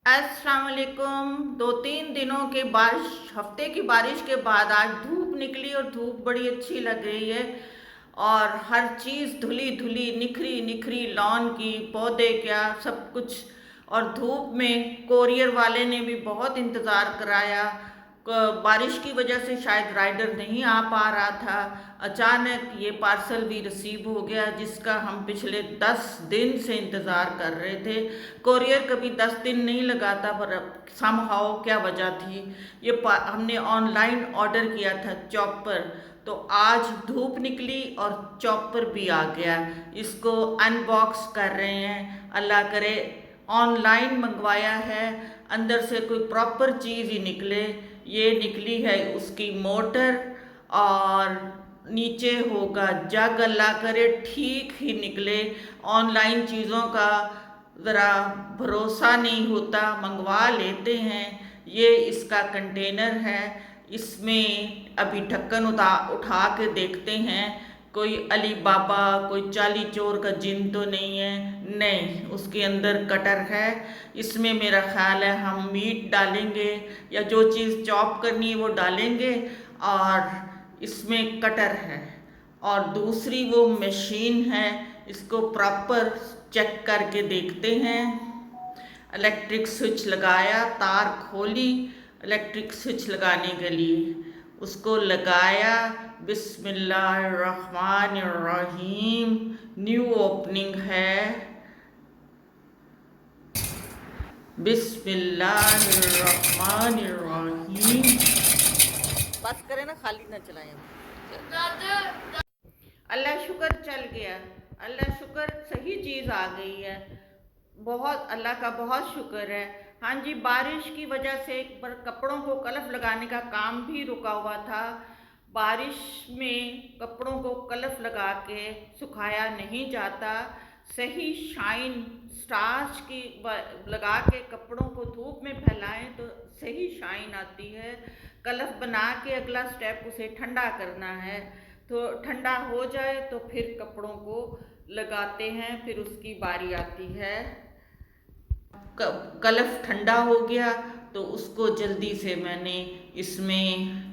अस्सलाम वालेकुम। 2-3 दिनों के बारिश, हफ्ते की बारिश के बाद आज धूप निकली और धूप बड़ी अच्छी लग रही है। और हर चीज़ धुली धुली निखरी निखरी, लॉन की, पौधे, क्या सब कुछ। और धूप में कोरियर वाले ने भी बहुत इंतज़ार कराया। बारिश की वजह से शायद राइडर नहीं आ पा रहा था। अचानक ये पार्सल भी रिसीव हो गया जिसका हम पिछले 10 दिन से इंतज़ार कर रहे थे। कोरियर कभी 10 दिन नहीं लगाता, पर समहाउ क्या वजह थी। ये हमने ऑनलाइन ऑर्डर किया था चॉपर, तो आज धूप निकली और चॉपर भी आ गया। इसको अनबॉक्स कर रहे हैं। अल्लाह करे ऑनलाइन मंगवाया है, अंदर से कोई प्रॉपर चीज़ ही निकले। ये निकली है उसकी मोटर, और नीचे होगा जग। अल्लाह करे ठीक ही निकले। ऑनलाइन चीज़ों का ज़रा भरोसा नहीं होता, मंगवा लेते हैं। ये इसका कंटेनर है। इसमें अभी ढक्कन उठा के देखते हैं, कोई अली बाबा, कोई चाली चोर का जिन तो नहीं है। नहीं, उसके अंदर कटर है। इसमें मेरा ख्याल है हम मीट डालेंगे या जो चीज़ चॉप करनी है वो डालेंगे। और इसमें कटर है और दूसरी वो मशीन है। इसको प्रॉपर चेक करके देखते हैं। इलेक्ट्रिक स्विच लगाया, तार खोली इलेक्ट्रिक स्विच लगाने के लिए, उसको लगाया। बिस्मिल्लाहिर्रहमानिर्रहीम। न्यू ओपनिंग है। बिस्मिल्लाहिर्रहमानिर्रहीम। बस करें ना, खाली ना चलाएं। अल्लाह शुक्र चल गया। अल्लाह शुक्र सही चीज़ आ गई है। बहुत अल्लाह का बहुत शुक्र है। हाँ जी, बारिश की वजह से कपड़ों को कलफ लगाने का काम भी रुका हुआ था। बारिश में कपड़ों को कलफ लगा के सुखाया नहीं जाता। सही शाइन स्टार्च की लगा के कपड़ों को धूप में फैलाएं तो सही शाइन आती है। कलफ बना के अगला स्टेप उसे ठंडा करना है। तो ठंडा हो जाए तो फिर कपड़ों को लगाते हैं, फिर उसकी बारी आती है। कलफ ठंडा हो गया तो उसको जल्दी से मैंने इसमें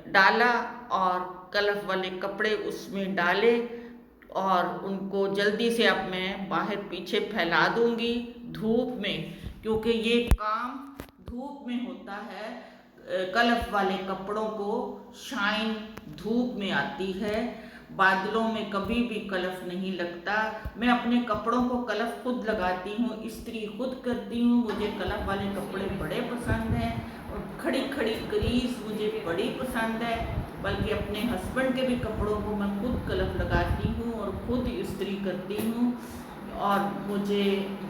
डाला और कलफ वाले कपड़े उसमें डाले और उनको जल्दी से अब मैं बाहर पीछे फैला दूंगी धूप में, क्योंकि ये काम धूप में होता है। कलफ वाले कपड़ों को शाइन धूप में आती है। बादलों में कभी भी कलफ नहीं लगता। मैं अपने कपड़ों को कलफ खुद लगाती हूँ, इस्त्री खुद करती हूँ। मुझे कलफ वाले कपड़े बड़े पसंद हैं और खड़ी खड़ी क्रीज मुझे बड़ी पसंद है। बल्कि अपने हस्बैंड के भी कपड़ों को मैं खुद कलफ लगाती हूँ और खुद इस्त्री करती हूँ। और मुझे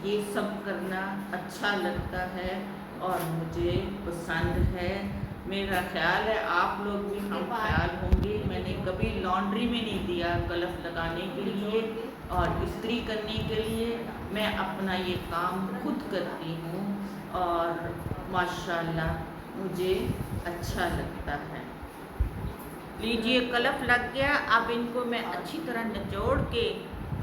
ये सब करना अच्छा लगता है और मुझे पसंद है। मेरा ख्याल है आप लोग भी हम ख्याल होंगे। मैंने कभी लॉन्ड्री में नहीं दिया कलफ लगाने के लिए और इस्त्री करने के लिए। मैं अपना ये काम खुद करती हूँ और माशाल्लाह मुझे अच्छा लगता है। लीजिए, कलफ लग गया। अब इनको मैं अच्छी तरह निचोड़ के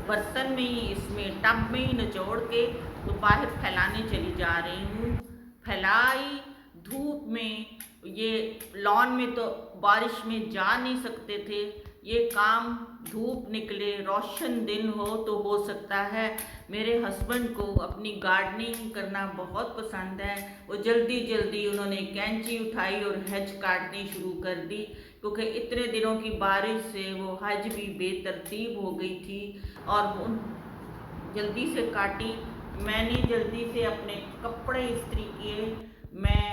बर्तन में ही, इसमें टब में ही निचोड़ के तो बाहर फैलाने चली जा रही हूँ। फैलाई धूप में। ये लॉन में तो बारिश में जा नहीं सकते थे। ये काम धूप निकले, रोशन दिन हो तो हो सकता है। मेरे हस्बैंड को अपनी गार्डनिंग करना बहुत पसंद है। वो जल्दी जल्दी उन्होंने कैंची उठाई और हेज काटनी शुरू कर दी, क्योंकि इतने दिनों की बारिश से वो हज भी बेतरतीब हो गई थी और जल्दी से काटी। मैंने जल्दी से अपने कपड़े इस्त्री किए। मैं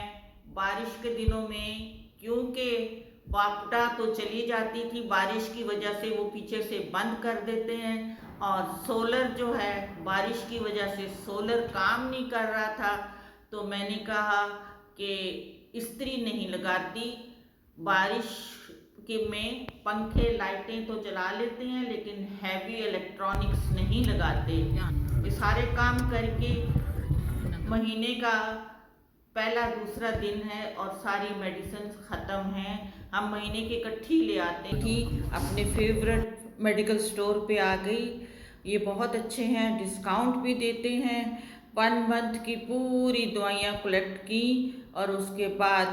बारिश के दिनों में, क्योंकि बापटा तो चली जाती थी, बारिश की वजह से वो पीछे से बंद कर देते हैं। और सोलर जो है, बारिश की वजह से सोलर काम नहीं कर रहा था, तो मैंने कहा कि इस्त्री नहीं लगाती। बारिश के में पंखे लाइटें तो चला लेते हैं लेकिन हैवी इलेक्ट्रॉनिक्स नहीं लगाते। ये सारे काम करके महीने का पहला दूसरा दिन है और सारी मेडिसिन ख़त्म हैं। हम महीने की इकट्ठी ले आते हैं। अपने फेवरेट मेडिकल स्टोर पे आ गई। ये बहुत अच्छे हैं, डिस्काउंट भी देते हैं। 1 मंथ की पूरी दवाइयाँ कलेक्ट की और उसके बाद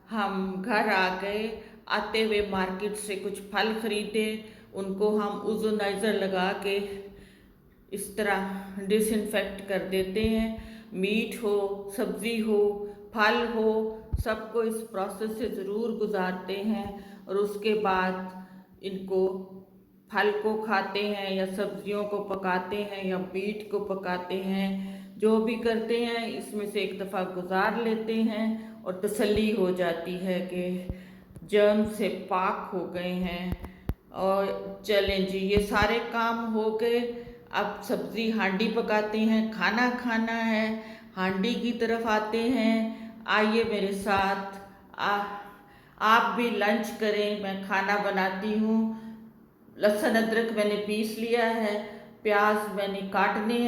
हम घर आ गए। आते हुए मार्केट से कुछ फल खरीदे, उनको हम ओज़ोनाइज़र लगा के इस तरह डिसइंफेक्ट कर देते हैं। मीट हो, सब्ज़ी हो, फल हो, सबको इस प्रोसेस से ज़रूर गुजारते हैं और उसके बाद इनको फल को खाते हैं या सब्जियों को पकाते हैं या मीट को पकाते हैं। जो भी करते हैं इसमें से एक दफ़ा गुजार लेते हैं और तसल्ली हो जाती है कि जर्म से पाक हो गए हैं। और चलें जी, ये सारे काम हो गए। अब सब्ज़ी हांडी पकाते हैं, खाना खाना है, हांडी की तरफ आते हैं। आइए मेरे साथ, आप भी लंच करें, मैं खाना बनाती हूँ। लहसुन अदरक मैंने पीस लिया है, प्याज मैंने काटने हैं।